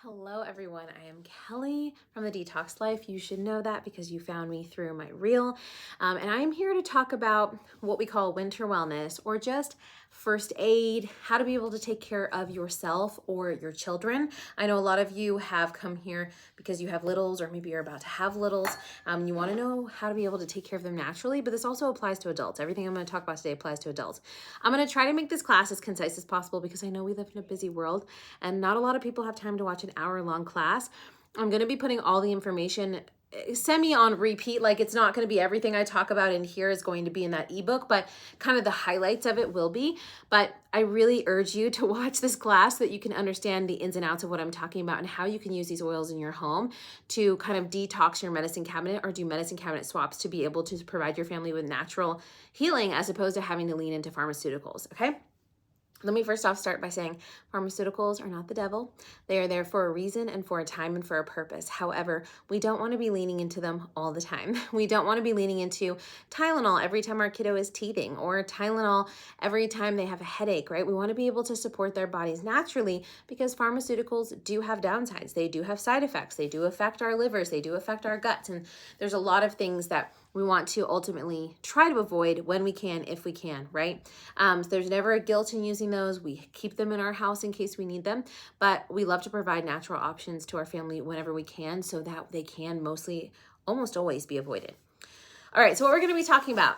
Hello everyone, I am Kelly from The Detox Life. You should know that because you found me through my reel. And I am here to talk about what we call winter wellness or just first aid, how to be able to take care of yourself or your children. I know a lot of you have come here because you have littles or maybe you're about to have littles. You want to know how to be able to take care of them naturally, but this also applies to adults. Everything I'm going to talk about today applies to adults. I'm going to try to make this class as concise as possible because I know we live in a busy world and not a lot of people have time to watch an hour-long class. I'm going to be putting all the information semi on repeat. Like it's not going to be everything I talk about in here is going to be in that ebook, but kind of the highlights of it will be. But I really urge you to watch this class so that you can understand the ins and outs of what I'm talking about and how you can use these oils in your home to kind of detox your medicine cabinet or do medicine cabinet swaps to be able to provide your family with natural healing as opposed to having to lean into pharmaceuticals. Okay. Let me first off start by saying pharmaceuticals are not the devil. They are there for a reason and for a time and for a purpose. However, we don't want to be leaning into them all the time. We don't want to be leaning into Tylenol every time our kiddo is teething or Tylenol every time they have a headache, right? We want to be able to support their bodies naturally because pharmaceuticals do have downsides. They do have side effects. They do affect our livers. They do affect our guts. And there's a lot of things that we want to ultimately try to avoid when we can, if we can, right? So there's never a guilt in using those. We keep them in our house in case we need them, but we love to provide natural options to our family whenever we can so that they can almost always be avoided. All right, so what we're gonna be talking about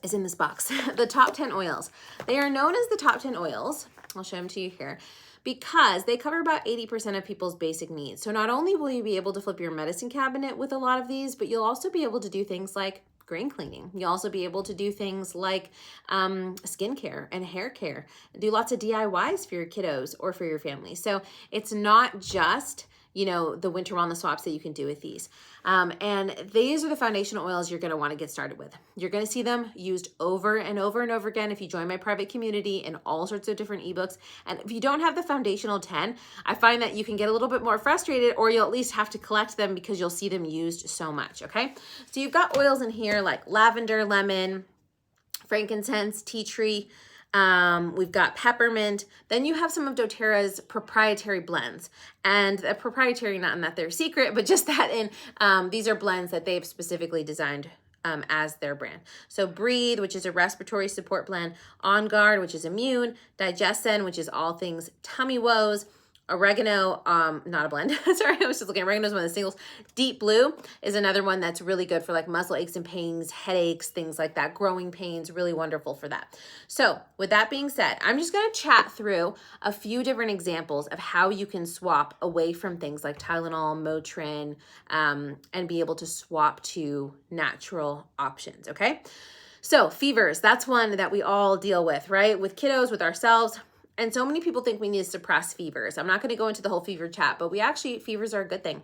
is in this box, the top 10 oils. They are known as the top 10 oils. I'll show them to you here because they cover about 80% of people's basic needs. So not only will you be able to flip your medicine cabinet with a lot of these, but you'll also be able to do things like grain cleaning. You'll also be able to do things like skincare and hair care, do lots of DIYs for your kiddos or for your family. So it's not just the winter wellness swaps that you can do with these. And these are the foundational oils you're gonna wanna get started with. You're gonna see them used over and over and over again if you join my private community in all sorts of different ebooks. And if you don't have the foundational 10, I find that you can get a little bit more frustrated or you'll at least have to collect them because you'll see them used so much, okay? So you've got oils in here like lavender, lemon, frankincense, tea tree, we've got peppermint. Then you have some of doTERRA's proprietary blends. And the proprietary, not in that they're secret, but just that these are blends that they've specifically designed as their brand. So Breathe, which is a respiratory support blend, On Guard, which is immune, Digestin, which is all things tummy woes, oregano, not a blend. Sorry, I was just looking. Oregano is one of the singles. Deep Blue is another one that's really good for like muscle aches and pains, headaches, things like that. Growing pains, really wonderful for that. So with that being said, I'm just going to chat through a few different examples of how you can swap away from things like Tylenol, Motrin, and be able to swap to natural options. Okay. So fevers, that's one that we all deal with, right? With kiddos, with ourselves. And so many people think we need to suppress fevers. I'm not going to go into the whole fever chat, but fevers are a good thing.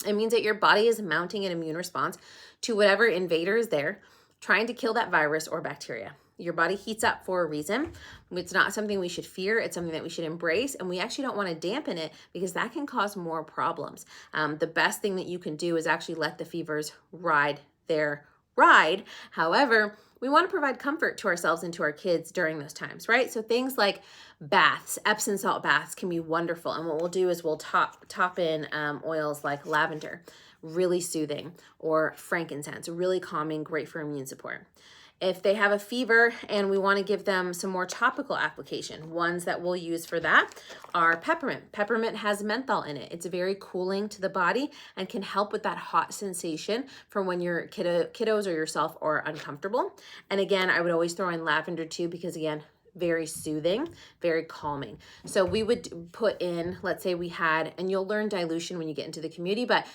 It means that your body is mounting an immune response to whatever invader is there, trying to kill that virus or bacteria. Your body heats up for a reason. It's not something we should fear. It's something that we should embrace. And we actually don't want to dampen it because that can cause more problems. The best thing that you can do is actually let the fevers ride their ride. However, we want to provide comfort to ourselves and to our kids during those times, right? So things like baths, Epsom salt baths can be wonderful. And what we'll do is we'll top in oils like lavender, really soothing, or frankincense, really calming, great for immune support. If they have a fever and we want to give them some more topical application, ones that we'll use for that are peppermint. Peppermint has menthol in it. It's very cooling to the body and can help with that hot sensation for when your kiddos or yourself are uncomfortable. And again, I would always throw in lavender too because again, very soothing, very calming. So we would put in, let's say we had, and you'll learn dilution when you get into the community, but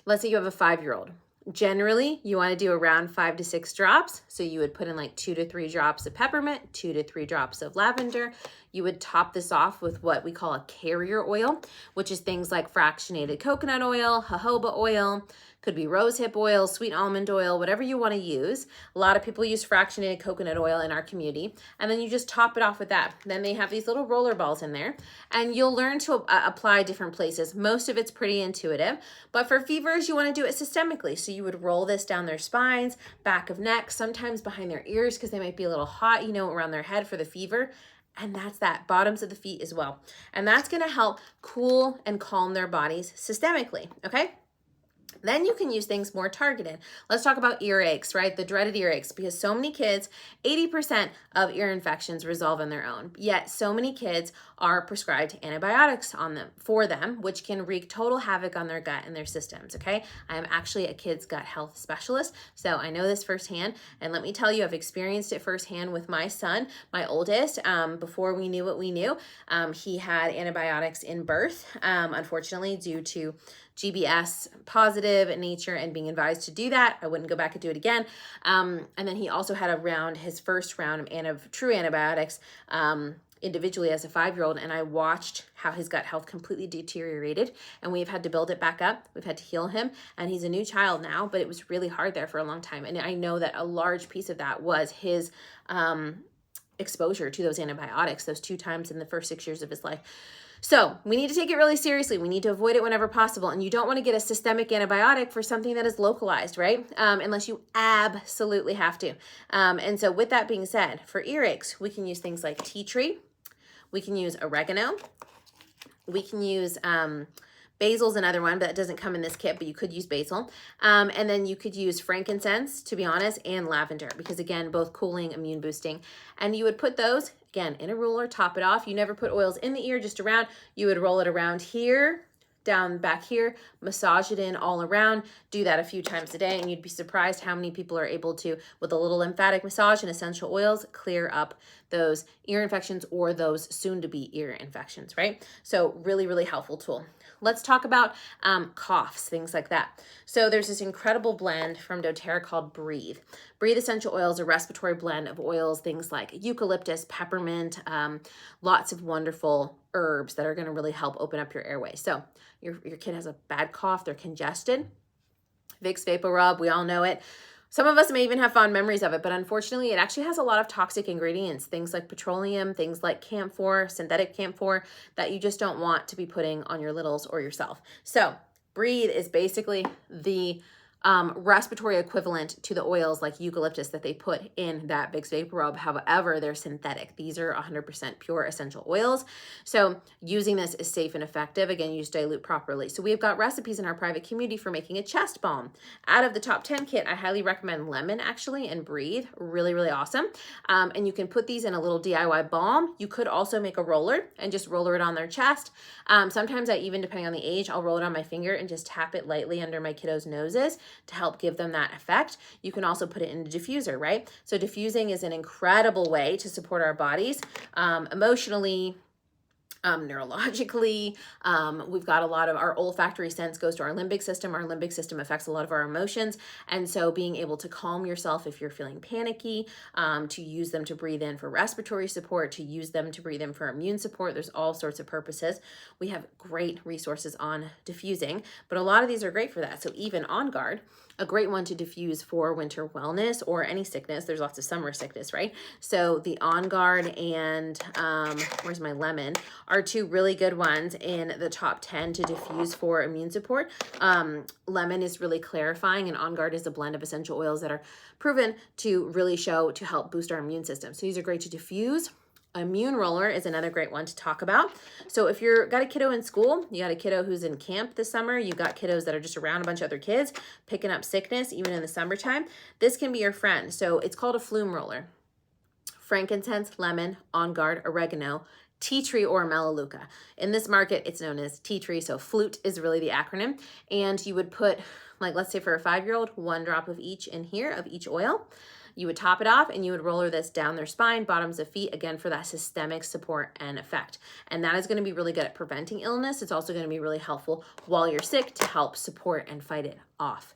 let's say you have a 5-year-old. Generally, you want to do around 5 to 6 drops. So you would put in like 2 to 3 drops of peppermint, 2 to 3 drops of lavender. You would top this off with what we call a carrier oil, which is things like fractionated coconut oil, jojoba oil, could be rosehip oil, sweet almond oil, whatever you want to use. A lot of people use fractionated coconut oil in our community. And then you just top it off with that. Then they have these little roller balls in there and you'll learn to apply different places. Most of it's pretty intuitive, but for fevers, you want to do it systemically. So you would roll this down their spines, back of neck, sometimes behind their ears because they might be a little hot, around their head for the fever. And that's that, bottoms of the feet as well. And that's gonna help cool and calm their bodies systemically, okay? Then you can use things more targeted. Let's talk about earaches, right? The dreaded earaches, because so many kids, 80% of ear infections resolve on their own. Yet so many kids are prescribed antibiotics for them, which can wreak total havoc on their gut and their systems, okay? I am actually a kid's gut health specialist, so I know this firsthand. And let me tell you, I've experienced it firsthand with my son, my oldest. Before we knew what we knew, he had antibiotics in birth, unfortunately, due to GBS positive nature and being advised to do that. I wouldn't go back and do it again. And then he also had his first round of true antibiotics individually as a 5-year-old. And I watched how his gut health completely deteriorated, and we've had to build it back up. We've had to heal him, and he's a new child now, but it was really hard there for a long time. And I know that a large piece of that was his exposure to those antibiotics, those 2 times in the first 6 years of his life. So we need to take it really seriously. We need to avoid it whenever possible. And you don't want to get a systemic antibiotic for something that is localized, right? Unless you absolutely have to. And so with that being said, for earaches, we can use things like tea tree. We can use oregano. We can use basil's another one, but it doesn't come in this kit, but you could use basil. And then you could use frankincense, to be honest, and lavender, because again, both cooling, immune boosting. And you would put those, again, in a roller, top it off. You never put oils in the ear, just around. You would roll it around here, down back here, massage it in all around. Do that a few times a day, and you'd be surprised how many people are able to, with a little lymphatic massage and essential oils, clear up those ear infections or those soon-to-be ear infections, right? So really, really helpful tool. Let's talk about coughs, things like that. So there's this incredible blend from doTERRA called Breathe. Breathe Essential Oil is a respiratory blend of oils, things like eucalyptus, peppermint, lots of wonderful herbs that are going to really help open up your airway. So your kid has a bad cough, they're congested. Vicks VapoRub, we all know it. Some of us may even have fond memories of it, but unfortunately it actually has a lot of toxic ingredients, things like petroleum, things like camphor, synthetic camphor, that you just don't want to be putting on your littles or yourself. So Breathe is basically the respiratory equivalent to the oils like eucalyptus that they put in that Vicks VapoRub. However, they're synthetic. These are 100% pure essential oils. So using this is safe and effective. Again, you just dilute properly. So we've got recipes in our private community for making a chest balm. Out of the top 10 kit, I highly recommend Lemon actually and Breathe. Really, really awesome. And you can put these in a little DIY balm. You could also make a roller and just roller it on their chest. Sometimes I even, depending on the age, I'll roll it on my finger and just tap it lightly under my kiddos' noses to help give them that effect. You can also put it in a diffuser, right? So diffusing is an incredible way to support our bodies emotionally, neurologically. We've got a lot of our olfactory sense goes to our limbic system. Our limbic system affects a lot of our emotions. And so being able to calm yourself if you're feeling panicky, to use them to breathe in for respiratory support, to use them to breathe in for immune support. There's all sorts of purposes. We have great resources on diffusing, but a lot of these are great for that. So even On Guard, a great one to diffuse for winter wellness or any sickness. There's lots of summer sickness, right? So the On Guard and where's my Lemon are 2 really good ones in the top 10 to diffuse for immune support. Lemon is really clarifying, and On Guard is a blend of essential oils that are proven to really show to help boost our immune system. So these are great to diffuse. Immune roller is another great one to talk about. So if you've got a kiddo in school, you got a kiddo who's in camp this summer, you got kiddos that are just around a bunch of other kids, picking up sickness, even in the summertime, this can be your friend. So it's called a flume roller. Frankincense, lemon, On Guard, oregano, tea tree, or melaleuca. In this market, it's known as tea tree. So flute is really the acronym. And you would put, like, let's say for a 5-year-old, 1 drop of each in here of each oil. You would top it off and you would roller this down their spine, bottoms of feet, again, for that systemic support and effect. And that is going to be really good at preventing illness. It's also going to be really helpful while you're sick to help support and fight it off.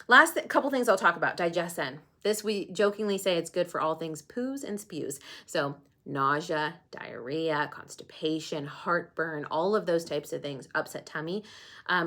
Last couple things I'll talk about, Digestin. This we jokingly say it's good for all things poos and spews. So nausea, diarrhea, constipation, heartburn, all of those types of things, upset tummy.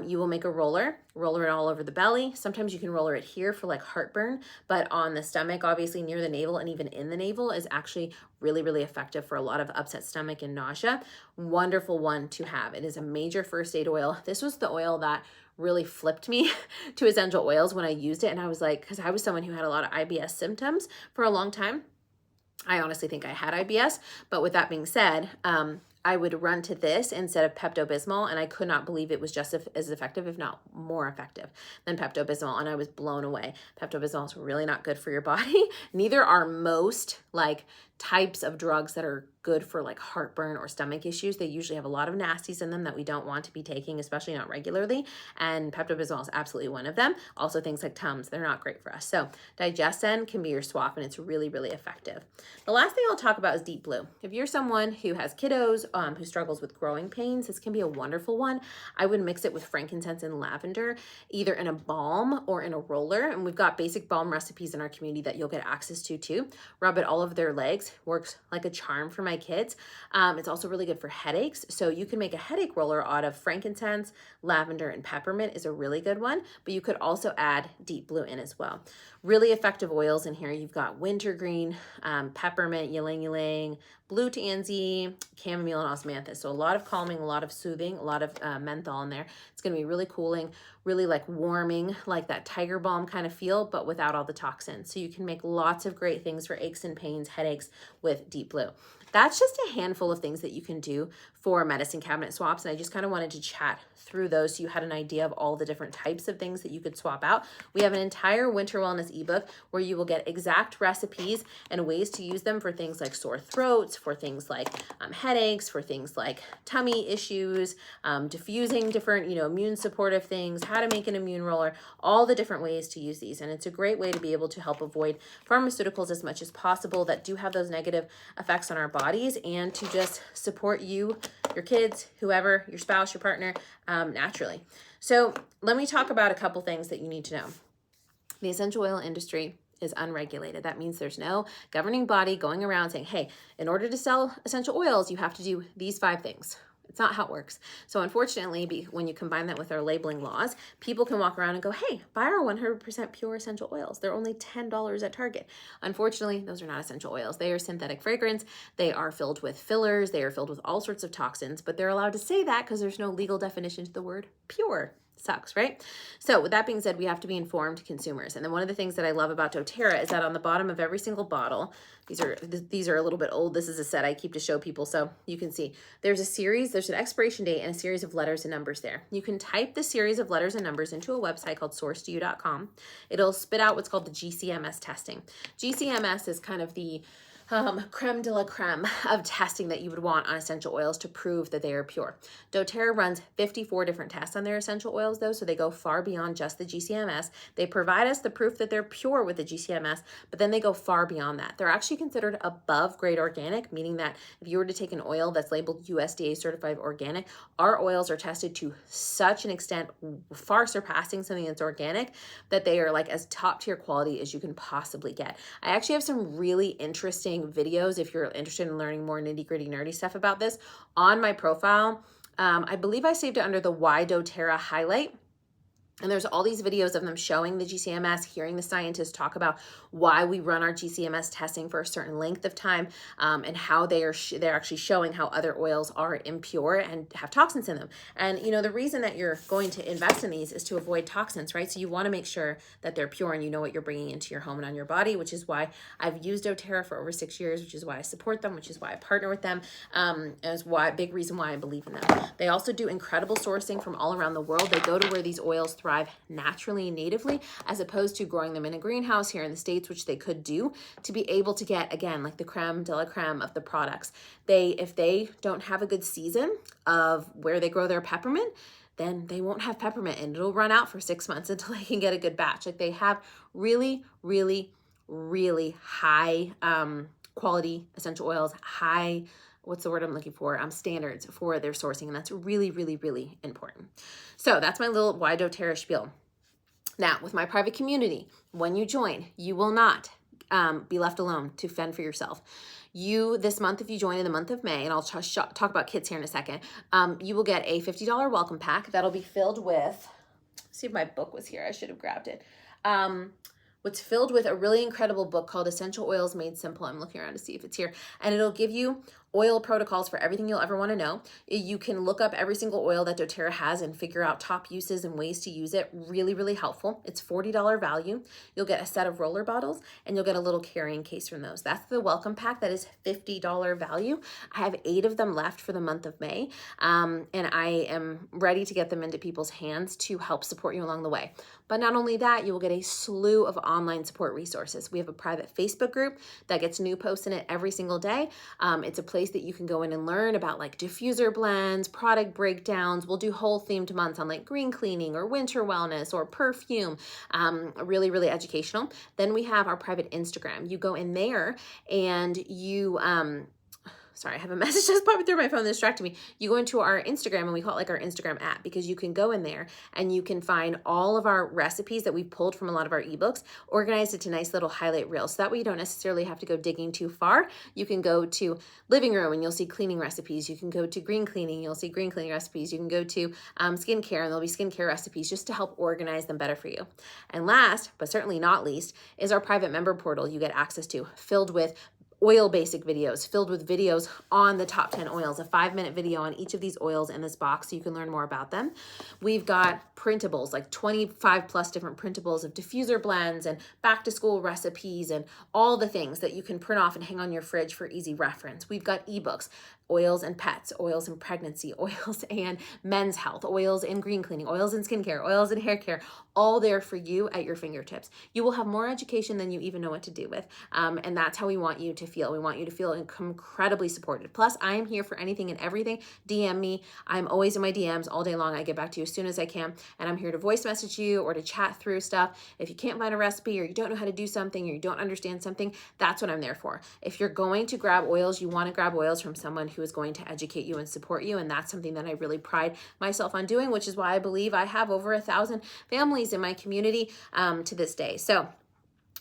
You will make a roller it all over the belly. Sometimes you can roller it here for like heartburn, but on the stomach, obviously near the navel and even in the navel is actually really, really effective for a lot of upset stomach and nausea. Wonderful one to have. It is a major first aid oil. This was the oil that really flipped me to essential oils when I used it. And I was like, because I was someone who had a lot of IBS symptoms for a long time. I honestly think I had IBS, but with that being said, I would run to this instead of Pepto-Bismol, and I could not believe it was just as effective, if not more effective than Pepto-Bismol, and I was blown away. Pepto-Bismol is really not good for your body. Neither are most like types of drugs that are good for like heartburn or stomach issues. They usually have a lot of nasties in them that we don't want to be taking, especially not regularly, and Pepto-Bismol is absolutely one of them. Also things like Tums, they're not great for us. So Digestin can be your swap, and it's really, really effective. The last thing I'll talk about is Deep Blue. If you're someone who has kiddos, who struggles with growing pains, this can be a wonderful one. I would mix it with frankincense and lavender, either in a balm or in a roller. And we've got basic balm recipes in our community that you'll get access to too. Rub it all over their legs. Works like a charm for my kids. It's also really good for headaches. So you can make a headache roller out of frankincense, lavender, and peppermint is a really good one. But you could also add Deep Blue in as well. Really effective oils in here. You've got wintergreen, peppermint, ylang ylang, blue tansy, chamomile, and osmanthus. So a lot of calming, a lot of soothing, a lot of menthol in there. It's going to be really cooling, really like warming, like that tiger balm kind of feel, but without all the toxins. So you can make lots of great things for aches and pains, headaches with Deep Blue. That's just a handful of things that you can do for medicine cabinet swaps. And I just kind of wanted to chat through those so you had an idea of all the different types of things that you could swap out. We have an entire winter wellness ebook where you will get exact recipes and ways to use them for things like sore throats, for things like headaches, for things like tummy issues, diffusing different, immune supportive things, how to make an immune roller, all the different ways to use these. And it's a great way to be able to help avoid pharmaceuticals as much as possible that do have those negative effects on our bodies, and to just support you, your kids, whoever, your spouse, your partner, naturally. So let me talk about a couple things that you need to know. The essential oil industry is unregulated. That means there's no governing body going around saying, hey, in order to sell essential oils, you have to do these 5 things. It's not how it works. So unfortunately, when you combine that with our labeling laws, people can walk around and go, hey, buy our 100% pure essential oils. They're only $10 at Target. Unfortunately, those are not essential oils. They are synthetic fragrance. They are filled with fillers. They are filled with all sorts of toxins, but they're allowed to say that because there's no legal definition to the word pure. Sucks, right? So with that being said, we have to be informed consumers. And then one of the things that I love about doTERRA is that on the bottom of every single bottle, these are a little bit old. This is a set I keep to show people so you can see. There's an expiration date and a series of letters and numbers there. You can type the series of letters and numbers into a website called sourcetoyou.com. It'll spit out what's called the GCMS testing. GCMS is kind of the creme de la creme of testing that you would want on essential oils to prove that they are pure. doTERRA runs 54 different tests on their essential oils though, so they go far beyond just the GCMS. They provide us the proof that they're pure with the GCMS, but then they go far beyond that. They're actually considered above grade organic, meaning that if you were to take an oil that's labeled USDA certified organic, our oils are tested to such an extent, far surpassing something that's organic, that they are like as top tier quality as you can possibly get. I actually have some really interesting videos if you're interested in learning more nitty gritty nerdy stuff about this on my profile. I believe I saved it under the Why doTERRA highlight. And there's all these videos of them showing the GCMS, hearing the scientists talk about why we run our GCMS testing for a certain length of time, and how they're actually showing how other oils are impure and have toxins in them. And the reason that you're going to invest in these is to avoid toxins, right? So you want to make sure that they're pure and you know what you're bringing into your home and on your body, which is why I've used doTERRA for over 6 years, which is why I support them, which is why I partner with them, and is why big reason why I believe in them. They also do incredible sourcing from all around the world. They go to where these oils thrive naturally and natively, as opposed to growing them in a greenhouse here in the States, which they could do, to be able to get, again, like the creme de la creme of the products. If they don't have a good season of where they grow their peppermint, then they won't have peppermint and it'll run out for 6 months until they can get a good batch. Like they have really, really, really high quality essential oils, high, what's the word I'm looking for? Standards for their sourcing. And that's really, really, really important. So that's my little Why doTERRA spiel. Now, with my private community, when you join, you will not be left alone to fend for yourself. This month, if you join in the month of May, and I'll talk about kits here in a second, you will get a $50 welcome pack that'll be filled with, see if my book was here, I should have grabbed it. What's filled with a really incredible book called Essential Oils Made Simple. I'm looking around to see if it's here. And it'll give you oil protocols for everything you'll ever want to know. You can look up every single oil that doTERRA has and figure out top uses and ways to use it. Really, really helpful. It's $40 value. You'll get a set of roller bottles and you'll get a little carrying case from those. That's the welcome pack. That is $50 value. I have 8 of them left for the month of May, and I am ready to get them into people's hands to help support you along the way. But not only that, you will get a slew of online support resources. We have a private Facebook group that gets new posts in it every single day. It's a place that you can go in and learn about like diffuser blends, product breakdowns. We'll do whole themed months on like green cleaning or winter wellness or perfume. Really, really educational. Then we have our private Instagram. You go in there and you, sorry, I have a message just popping through my phone that distracted me. You go into our Instagram, and we call it like our Instagram app, because you can go in there and you can find all of our recipes that we've pulled from a lot of our ebooks, organized into nice little highlight reels. So that way you don't necessarily have to go digging too far. You can go to living room and you'll see cleaning recipes. You can go to green cleaning, you'll see green cleaning recipes. You can go to skincare and there'll be skincare recipes just to help organize them better for you. And last, but certainly not least, is our private member portal you get access to, filled with oil basic videos, filled with videos on the top 10 oils, a 5-minute video on each of these oils in this box so you can learn more about them. We've got printables, like 25 plus different printables of diffuser blends and back to school recipes and all the things that you can print off and hang on your fridge for easy reference. We've got ebooks, oils and pets, oils and pregnancy, oils and men's health, oils and green cleaning, oils and skincare, oils and hair care, all there for you at your fingertips. You will have more education than you even know what to do with. And that's how we want you to feel. We want you to feel incredibly supported. Plus, I am here for anything and everything. DM me. I'm always in my DMs all day long. I get back to you as soon as I can. And I'm here to voice message you or to chat through stuff. If you can't find a recipe or you don't know how to do something or you don't understand something, that's what I'm there for. If you're going to grab oils, you want to grab oils from someone who is going to educate you and support you. And that's something that I really pride myself on doing, which is why I believe I have over 1,000 families in my community to this day. So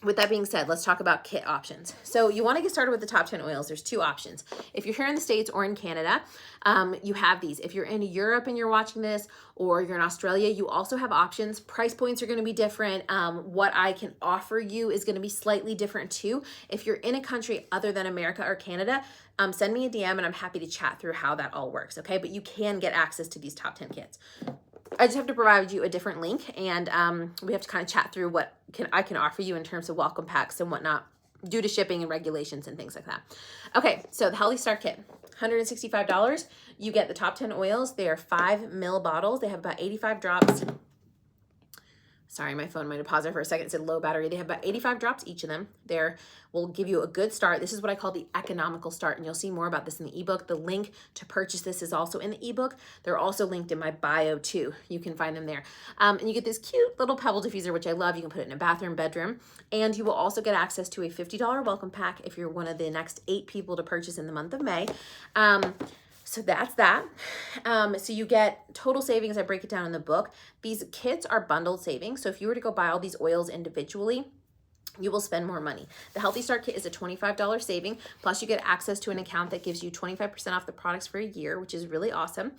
with that being said, let's talk about kit options. So you want to get started with the top 10 oils. There's 2 options. If you're here in the States or in Canada, you have these. If you're in Europe and you're watching this, or you're in Australia, you also have options. Price points are going to be different. What I can offer you is going to be slightly different too. If you're in a country other than America or Canada, send me a DM and I'm happy to chat through how that all works, okay? But you can get access to these top 10 kits. I just have to provide you a different link, and we have to kind of chat through what I can offer you in terms of welcome packs and whatnot due to shipping and regulations and things like that. Okay, so the Healthy Start Kit, $165. You get the top 10 oils. They are 5 ml bottles. They have about 85 drops. Sorry, my phone might have paused there for a second. It said low battery. They have about 85 drops each of them. There will give you a good start. This is what I call the economical start, and you'll see more about this in the ebook. The link to purchase this is also in the ebook. They're also linked in my bio too. You can find them there. And you get this cute little pebble diffuser, which I love. You can put it in a bathroom, bedroom, and you will also get access to a $50 welcome pack if you're one of the next 8 people to purchase in the month of May. So that's that. So you get total savings. I break it down in the book. These kits are bundled savings. So if you were to go buy all these oils individually, you will spend more money. The Healthy Start Kit is a $25 saving, plus you get access to an account that gives you 25% off the products for a year, which is really awesome.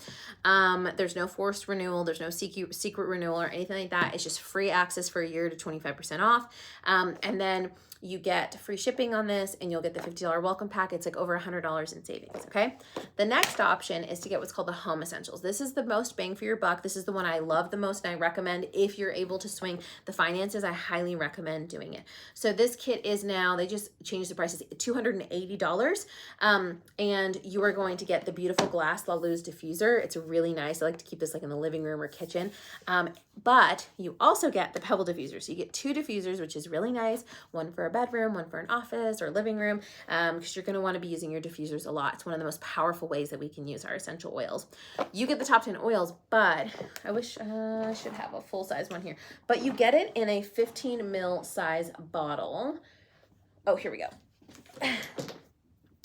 There's no forced renewal, there's no secret renewal or anything like that. It's just free access for a year to 25% off. And then you get free shipping on this, and you'll get the $50 welcome pack. It's like over $100 in savings, okay? The next option is to get what's called the Home Essentials. This is the most bang for your buck. This is the one I love the most, and I recommend if you're able to swing the finances, I highly recommend doing it. So this kit is now, they just changed the prices, $280, and you are going to get the beautiful glass La Luz diffuser. It's really nice. I like to keep this like in the living room or kitchen, but you also get the pebble diffuser. So you get 2 diffusers, which is really nice, one for a bedroom, one for an office or living room, because you're going to want to be using your diffusers a lot. It's one of the most powerful ways that we can use our essential oils. You get the top 10 oils, but I wish I should have a full size one here, but you get it in a 15 ml size bottle. Oh, here we go.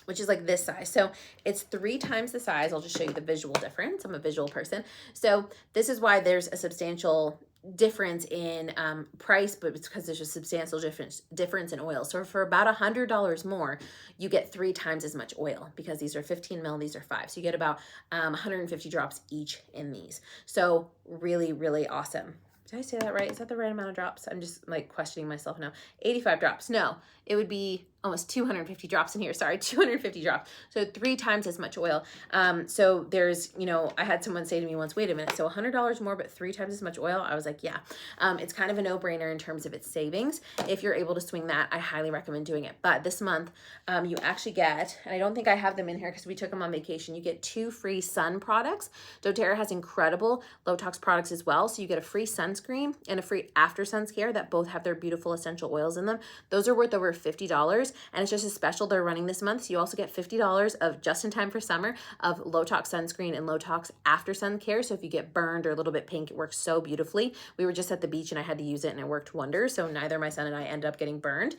Which is like this size. So it's 3 times the size. I'll just show you the visual difference. I'm a visual person. So this is why there's a substantial difference in price, but it's because there's a substantial difference in oil. So for about $100 more, you get 3 times as much oil, because these are 15 ml, these are 5. So you get about 150 drops each in these. So really, really awesome. Did I say that right? Is that the right amount of drops? I'm just like questioning myself now. 85 drops. No, it would be almost 250 drops in here. Sorry, 250 drops. So 3 times as much oil. So there's, you know, I had someone say to me once, wait a minute, so $100 more, but 3 times as much oil? I was like, yeah. It's kind of a no-brainer in terms of its savings. If you're able to swing that, I highly recommend doing it. But this month, you actually get, and I don't think I have them in here because we took them on vacation, you get 2 free sun products. doTERRA has incredible low tox products as well. So you get a free sunscreen and a free after sun care that both have their beautiful essential oils in them. Those are worth over $50, and it's just a special they're running this month. So you also get $50 of just in time for summer of low tox sunscreen and low tox after sun care. So if you get burned or a little bit pink, it works so beautifully. We were just at the beach and I had to use it and it worked wonders. So neither my son and I ended up getting burned.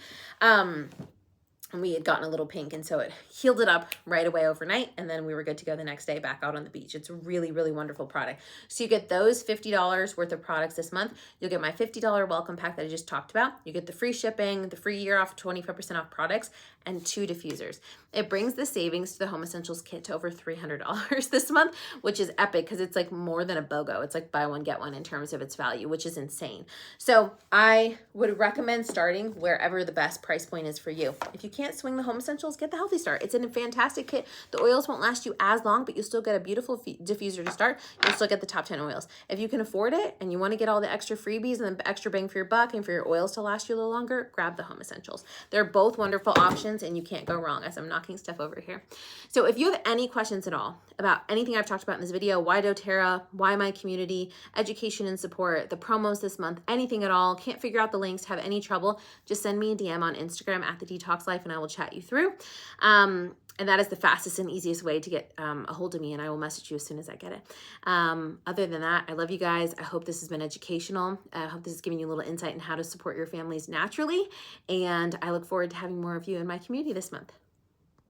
And we had gotten a little pink, and so it healed it up right away overnight, and then we were good to go the next day back out on the beach. It's a really, really wonderful product. So you get those $50 worth of products this month. You'll get my $50 welcome pack that I just talked about. You get the free shipping, the free year off, 25% off products, and 2 diffusers. It brings the savings to the Home Essentials kit to over $300 this month, which is epic because it's like more than a BOGO. It's like buy one, get one in terms of its value, which is insane. So I would recommend starting wherever the best price point is for you. If you can't swing the Home Essentials, get the Healthy Start. It's a fantastic kit. The oils won't last you as long, but you'll still get a beautiful diffuser to start. You'll still get the top 10 oils. If you can afford it and you want to get all the extra freebies and the extra bang for your buck and for your oils to last you a little longer, grab the Home Essentials. They're both wonderful options and you can't go wrong, as I'm knocking stuff over here. So if you have any questions at all about anything I've talked about in this video, why doTERRA, why my community, education and support, the promos this month, anything at all, can't figure out the links, have any trouble, just send me a DM on Instagram at The Detox Life and I will chat you through. And that is the fastest and easiest way to get a hold of me, and I will message you as soon as I get it. Other than that, I love you guys. I hope this has been educational. I hope this is giving you a little insight in how to support your families naturally, and I look forward to having more of you in my community this month.